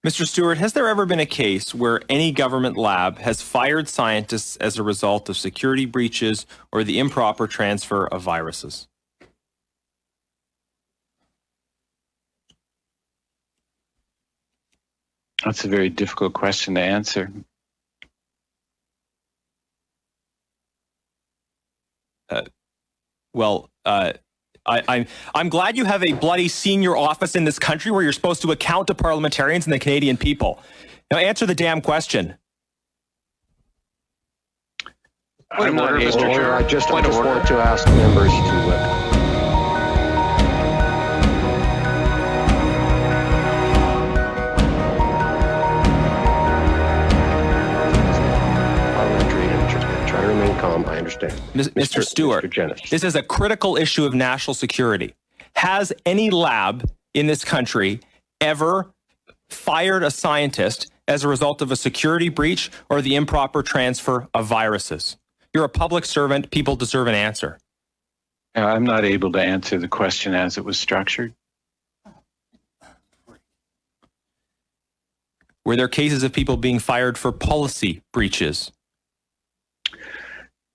Mr. Stewart, has there ever been a case where any government lab has fired scientists as a result of security breaches or the improper transfer of viruses? That's a very difficult question to answer. I'm glad you have a bloody senior office in this country where you're supposed to account to parliamentarians and the Canadian people. Now answer the damn question. Point of order, Mr. Chair. I just want to ask members to... I understand. Mr. Stewart, Mr. Genuis. This is a critical issue of national security. Has any lab in this country ever fired a scientist as a result of a security breach or the improper transfer of viruses? You're a public servant. People deserve an answer. I'm not able to answer the question as it was structured. Were there cases of people being fired for policy breaches?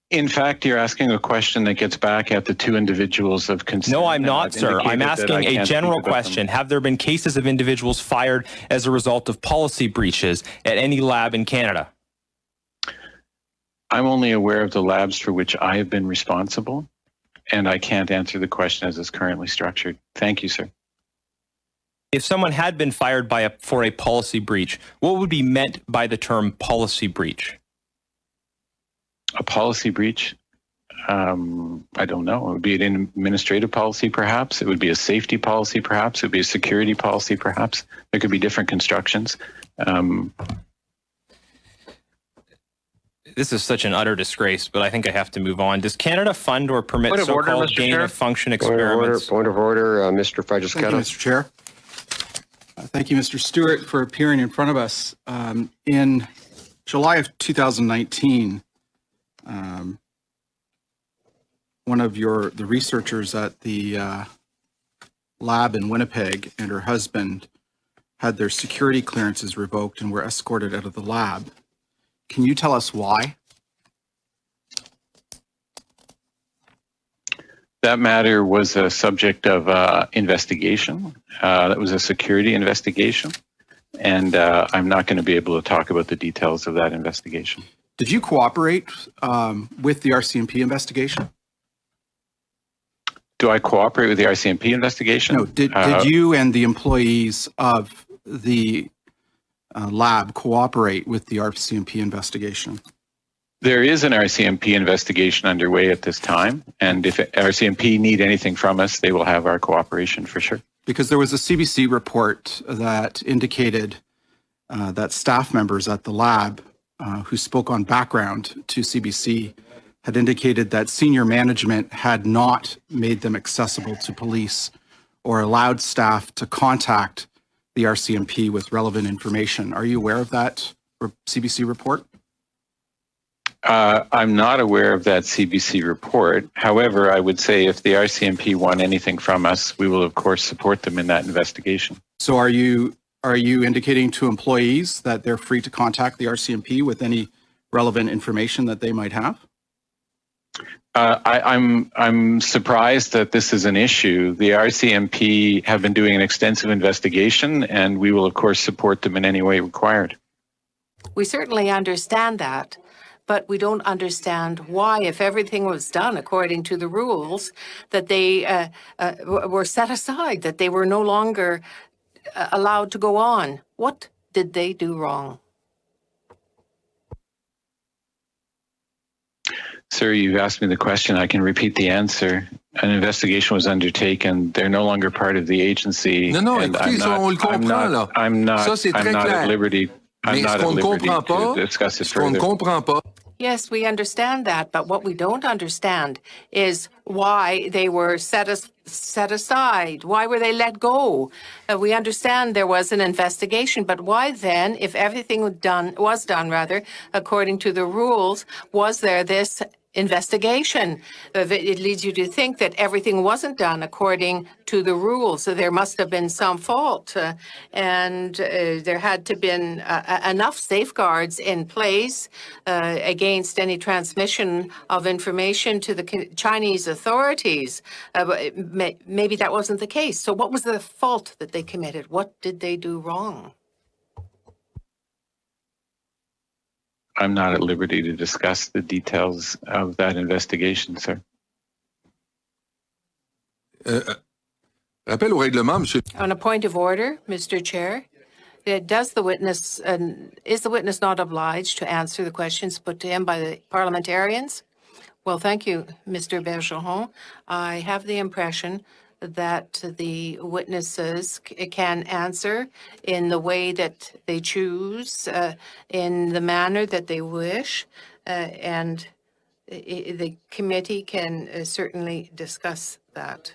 In fact, you're asking a question that gets back at the two individuals of concern. No, I'm not, sir. I'm asking a general question. Have there been cases of individuals fired as a result of policy breaches at any lab in Canada? I'm only aware of the labs for which I have been responsible, and I can't answer the question as it's currently structured. Thank you, sir. If someone had been fired for a policy breach, what would be meant by the term policy breach? A policy breach? I don't know. It would be an administrative policy, perhaps. It would be a safety policy, perhaps. It would be a security policy, perhaps. There could be different constructions. This is such an utter disgrace, but I think I have to move on. Does Canada fund or permit so-called gain-of-function experiments? Point of order, Mr. Frederick. Thank you, Mr. Chair. Thank you, Mr. Stewart, for appearing in front of us. In July of 2019, one of the researchers at the lab in Winnipeg and her husband had their security clearances revoked and were escorted out of the lab. Can you tell us why? That matter was a subject of investigation. That was a security investigation, and I'm not going to be able to talk about the details of that investigation. Did you cooperate with the RCMP investigation? Do I cooperate with the RCMP investigation? No. Did you and the employees of the lab cooperate with the RCMP investigation? There is an RCMP investigation underway at this time, and if RCMP need anything from us, they will have our cooperation for sure. Because there was a CBC report that indicated that staff members at the lab who spoke on background to CBC had indicated that senior management had not made them accessible to police or allowed staff to contact the RCMP with relevant information. Are you aware of that CBC report? I'm not aware of that CBC report. However, I would say if the RCMP want anything from us, we will of course support them in that investigation. So are you indicating to employees that they're free to contact the RCMP with any relevant information that they might have? I'm surprised that this is an issue. The RCMP have been doing an extensive investigation, and we will of course support them in any way required. We certainly understand that, but we don't understand why, if everything was done according to the rules, that they were set aside, that they were no longer allowed to go on. What did they do wrong? Sir, you've asked me the question. I can repeat the answer. An investigation was undertaken. They're no longer part of the agency. Non, écoutez, ça, on le comprend, là. I'm not clair. at liberty to discuss it further. Ce qu'on ne comprend pas. Yes, we understand that, but what we don't understand is why they were set aside. Why were they let go? We understand there was an investigation, but why then, if everything was done according to the rules, was there this investigation. It leads you to think that everything wasn't done according to the rules. So there must have been some fault, and there had to been enough safeguards in place against any transmission of information to the Chinese authorities. Maybe that wasn't the case. So what was the fault that they committed? What did they do wrong? I'm not at liberty to discuss the details of that investigation, sir. Rappel au règlement, monsieur. On a point of order, Mr. Chair, is the witness not obliged to answer the questions put to him by the parliamentarians? Well, thank you, Mr. Bergeron. I have the impression that the witnesses can answer in the way that they choose, in the manner that they wish, and the committee can certainly discuss that.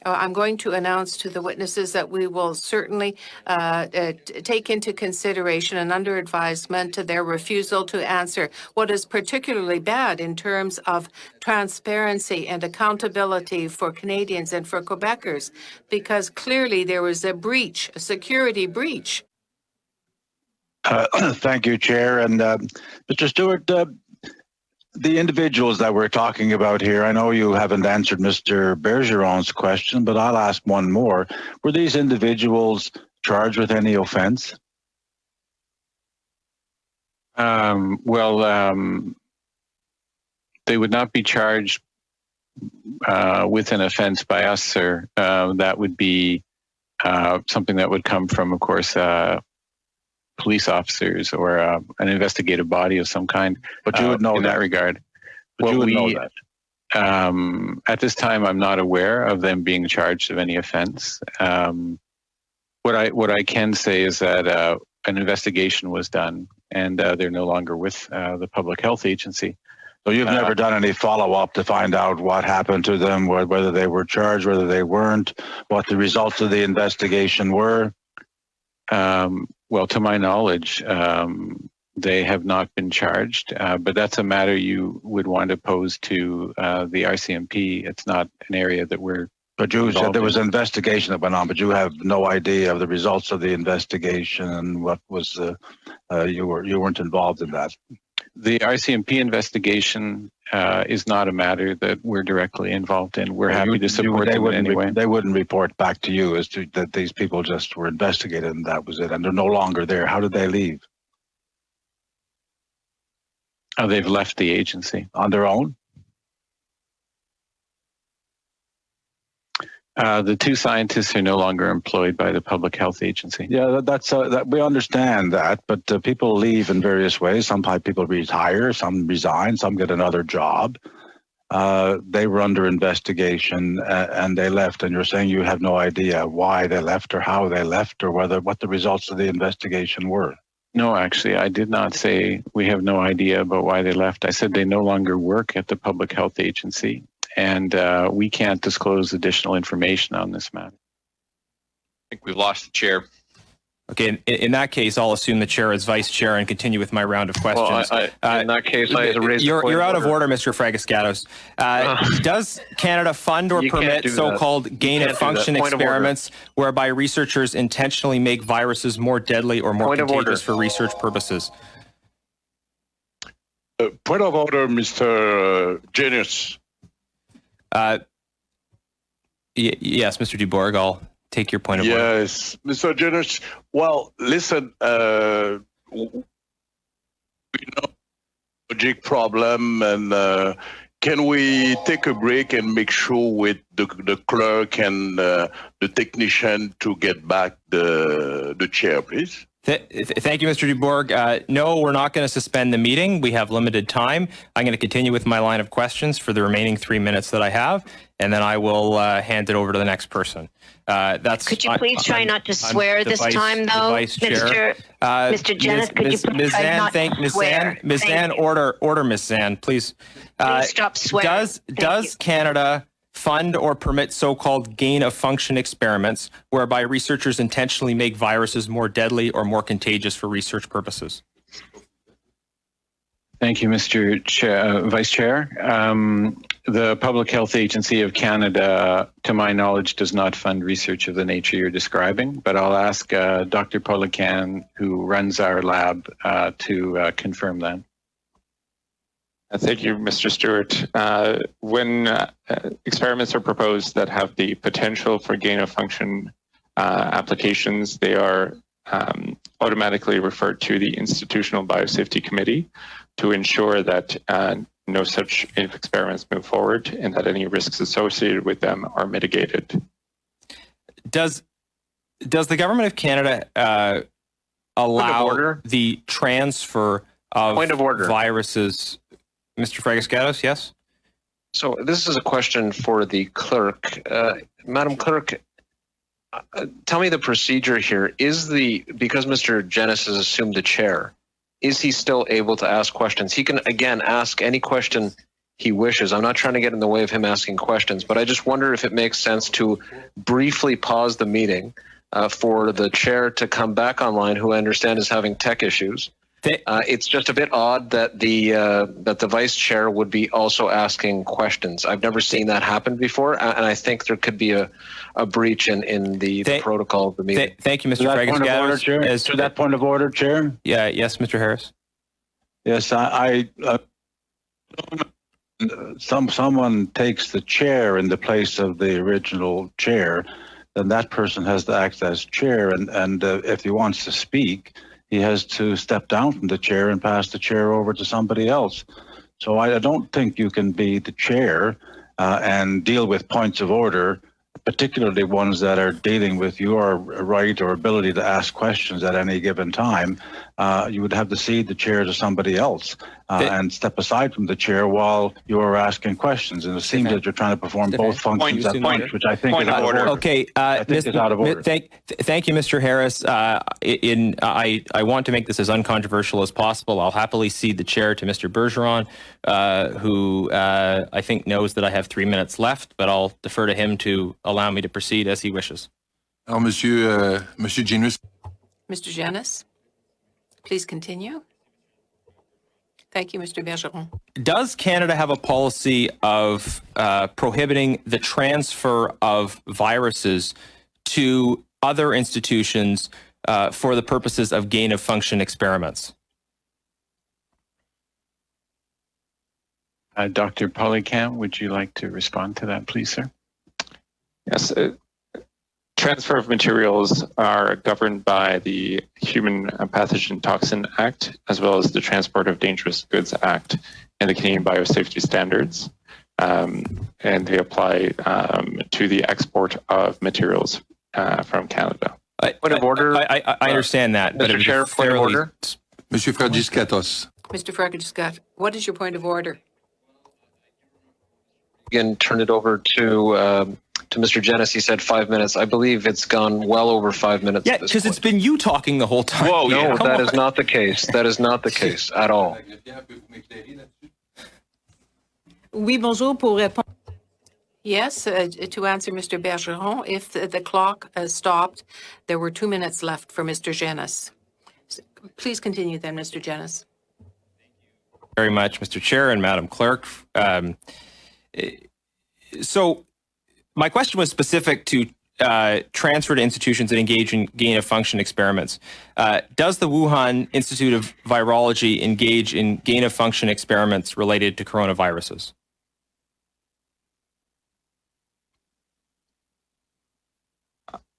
I'm going to announce to the witnesses that we will certainly take into consideration and under advisement their refusal to answer. What is particularly bad in terms of transparency and accountability for Canadians and for Quebecers, because clearly there was a breach, a security breach. Thank you, Chair. And Mr. Stewart, the individuals that we're talking about here, I know you haven't answered Mr. Bergeron's question, but I'll ask one more. Were these individuals charged with any offense? They would not be charged with an offense by us, sir. That would be something that would come from, of course, police officers or an investigative body of some kind. But you would know in that regard. But you would know that. At this time, I'm not aware of them being charged of any offense. What I can say is that an investigation was done, and they're no longer with the Public Health Agency. So you've never done any follow-up to find out what happened to them, whether they were charged, whether they weren't, what the results of the investigation were? Well, to my knowledge, they have not been charged, but that's a matter you would want to pose to the RCMP. It's not an area that we're. But you said there was an investigation that went on, but you have no idea of the results of the investigation and what was you weren't involved in that. The RCMP investigation is not a matter that we're directly involved in. We're happy to support them in any way. They wouldn't report back to you as to that these people just were investigated and that was it, and they're no longer there. How did they leave? They've left the agency. On their own? The two scientists are no longer employed by the Public Health Agency. Yeah, that's we understand that, but people leave in various ways. Sometimes people retire, some resign, some get another job. They were under investigation and they left, and you're saying you have no idea why they left or how they left or what the results of the investigation were. No, actually, I did not say we have no idea about why they left. I said they no longer work at the Public Health Agency. And we can't disclose additional information on this matter. I think we've lost the chair. Okay, in that case, I'll assume the chair is vice chair and continue with my round of questions. Well, in that case, I have to raise you're out of order, Mr. Fragascatos. Does Canada fund or permit so-called gain-of-function experiments whereby researchers intentionally make viruses more deadly or more contagious for research purposes? Point of order, Mr. Genuis. Yes, Mr. Dubourg, I'll take your point of order. Yes, Mr. Genuis. Well, listen, we know logic problem, and can we take a break and make sure with the clerk and the technician to get back the chair, please? Thank you, Mr. Dubourg. No, we're not going to suspend the meeting. We have limited time. I'm going to continue with my line of questions for the remaining 3 minutes that I have, and then I will hand it over to the next person. Could you please try not to swear this time, though, Mr. Genuis? Could you please try not to swear? Ms. Zan, order, Ms. Zan, please. Please stop swearing. Does Canada fund or permit so-called gain-of-function experiments whereby researchers intentionally make viruses more deadly or more contagious for research purposes? Thank you, Mr. Vice Chair. The Public Health Agency of Canada, to my knowledge, does not fund research of the nature you're describing, but I'll ask Dr. Polican, who runs our lab, to confirm that. Thank you, Mr. Stewart. When experiments are proposed that have the potential for gain-of-function applications, they are automatically referred to the Institutional Biosafety Committee to ensure that no such experiments move forward and that any risks associated with them are mitigated. Does the government of Canada allow the transfer of viruses? Mr. Fragascatos, yes? So this is a question for the clerk. Madam Clerk, tell me the procedure here. Because Mr. Genuis has assumed the chair, is he still able to ask questions? He can, again, ask any question he wishes. I'm not trying to get in the way of him asking questions, but I just wonder if it makes sense to briefly pause the meeting for the chair to come back online, who I understand is having tech issues. It's just a bit odd that the vice chair would be also asking questions. I've never seen that happen before, and I think there could be a breach in the protocol of the meeting. Thank you, Mr. Fragascatos. To that point of order, Chair? Yeah, yes, Mr. Harris. Yes, someone takes the chair in the place of the original chair, then that person has to act as chair, and if he wants to speak, he has to step down from the chair and pass the chair over to somebody else. So I don't think you can be the chair and deal with points of order, particularly ones that are dealing with your right or ability to ask questions at any given time. You would have to cede the chair to somebody else and step aside from the chair while you are asking questions. And it seems that you're trying to perform both functions at once, which I think is out of order. Okay, is out of order. Thank you, Mr. Harris. I want to make this as uncontroversial as possible. I'll happily cede the chair to Mr. Bergeron, who I think knows that I have 3 minutes left, but I'll defer to him to allow me to proceed as he wishes. Monsieur Genuis. Mr. Genuis, please continue. Thank you, Mr. Bergeron. Does Canada have a policy of prohibiting the transfer of viruses to other institutions for the purposes of gain-of-function experiments? Dr. Polican, would you like to respond to that, please, sir? Yes. Transfer of materials are governed by the Human Pathogen Toxin Act, as well as the Transport of Dangerous Goods Act and the Canadian Biosafety Standards, and they apply to the export of materials from Canada. Point of order. I understand that, but Mr. Chair, point of order. Monsieur Fragascatos. Mr. Fragascatos, what is your point of order? Again, turn it over to Mr. Genuis. He said 5 minutes. I believe it's gone well over 5 minutes. Yeah, because it's been you talking the whole time. Whoa, no, that is not the case. That is not the case at all. Oui, bonjour. Pour répondre. Yes, to answer Mr. Bergeron, if the clock stopped, there were 2 minutes left for Mr. Genuis. Please continue then, Mr. Genuis. Very much, Mr. Chair and Madam Clerk. So my question was specific to transfer to institutions that engage in gain-of-function experiments. Does the Wuhan Institute of Virology engage in gain-of-function experiments related to coronaviruses?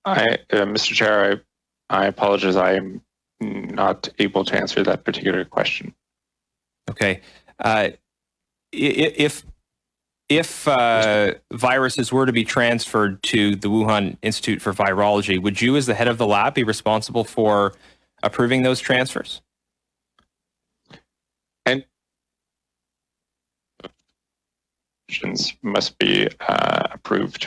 Mr. Chair, I apologize. I am not able to answer that particular question. Okay. If viruses were to be transferred to the Wuhan Institute for Virology, would you, as the head of the lab, be responsible for approving those transfers? And must be approved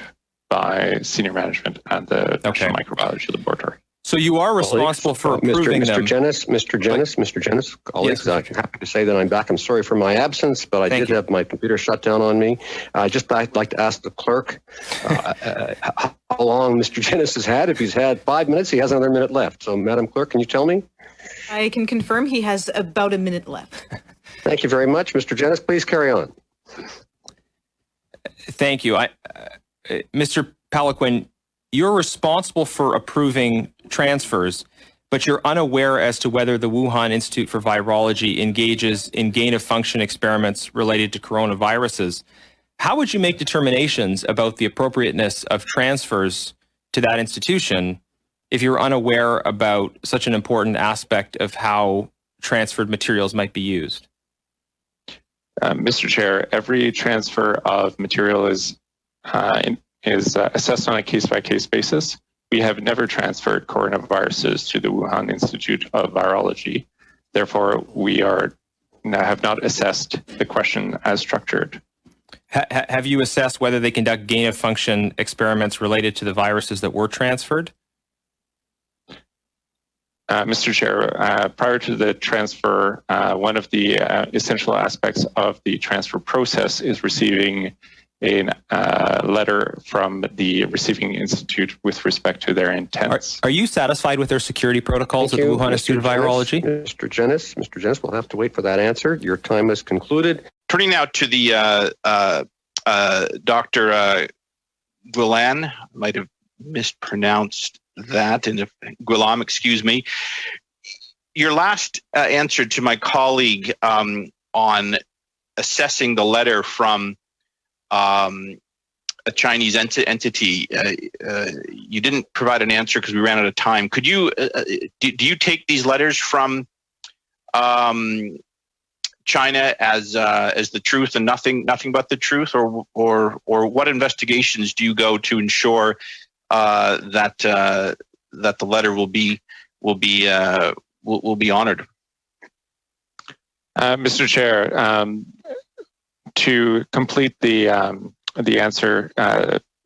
by senior management at the National Microbiology Laboratory. So you are responsible for approving them. Mr. Genuis, colleagues, I'm happy to say that I'm back. I'm sorry for my absence, but I did have my computer shut down on me. I'd like to ask the clerk how long Mr. Genuis has had. If he's had 5 minutes, he has another minute left. So, Madam Clerk, can you tell me? I can confirm he has about a minute left. Thank you very much. Mr. Genuis, please carry on. Thank you. Mr. Pelequin, you're responsible for approving transfers, but you're unaware as to whether the Wuhan Institute for Virology engages in gain-of-function experiments related to coronaviruses. How would you make determinations about the appropriateness of transfers to that institution if you're unaware about such an important aspect of how transferred materials might be used? Mr. Chair, every transfer of material is assessed on a case-by-case basis. We have never transferred coronaviruses to the Wuhan Institute of Virology. Therefore, we have not assessed the question as structured. Have you assessed whether they conduct gain-of-function experiments related to the viruses that were transferred? Mr. Chair, prior to the transfer, one of the essential aspects of the transfer process is receiving a letter from the receiving institute with respect to their intents. Are you satisfied with their security protocols at the Wuhan Institute of Virology? Mr. Genuis, we'll have to wait for that answer. Your time is concluded. Turning now to the Dr. Guillain, might have mispronounced that, and if Guillaume, excuse me. Your last answer to my colleague on assessing the letter from a Chinese entity, you didn't provide an answer because we ran out of time. Could you do you take these letters from China as the truth and nothing but the truth, or what investigations do you go to ensure that the letter will be honored? Mr. Chair, to complete the answer,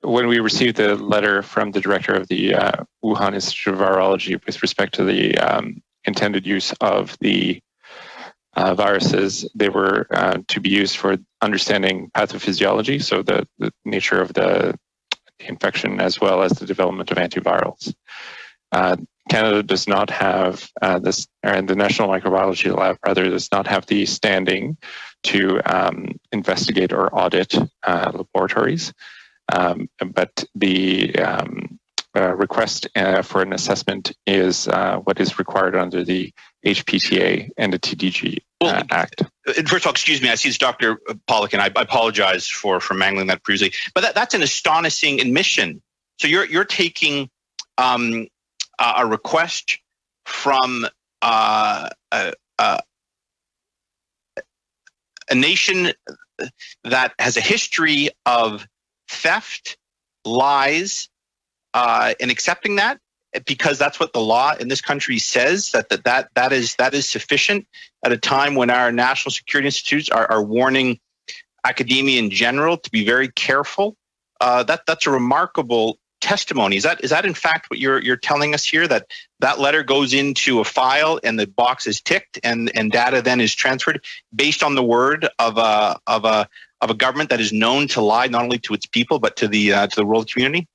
when we received the letter from the director of the Wuhan Institute of Virology with respect to the intended use of the viruses, they were to be used for understanding pathophysiology, so the nature of the infection as well as the development of antivirals. Canada does not have this, and the National Microbiology Lab rather does not have the standing to investigate or audit laboratories, but the request for an assessment is what is required under the HPTA and the TDG Act. First of all, excuse me, I see it's Dr. Pollock, and I apologize for mangling that previously, but that's an astonishing admission. So you're taking a request from a nation that has a history of theft, lies, and accepting that because that's what the law in this country says, that is sufficient at a time when our national security institutes are warning academia in general to be very careful. That's a remarkable testimony. Is that in fact what you're telling us here, that letter goes into a file and the box is ticked and data then is transferred based on the word of a government that is known to lie not only to its people but to the world community?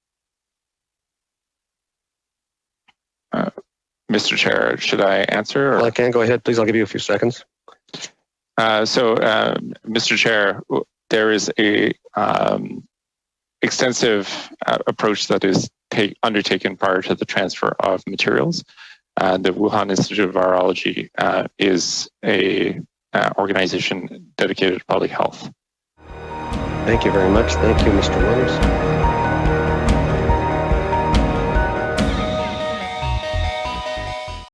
Mr. Chair, should I answer? Well, I can. Go ahead, please. I'll give you a few seconds. Mr. Chair, there is a extensive approach that is undertaken prior to the transfer of materials. The Wuhan Institute of Virology is a organization dedicated to public health. Thank you very much. Thank you, Mr. Williams.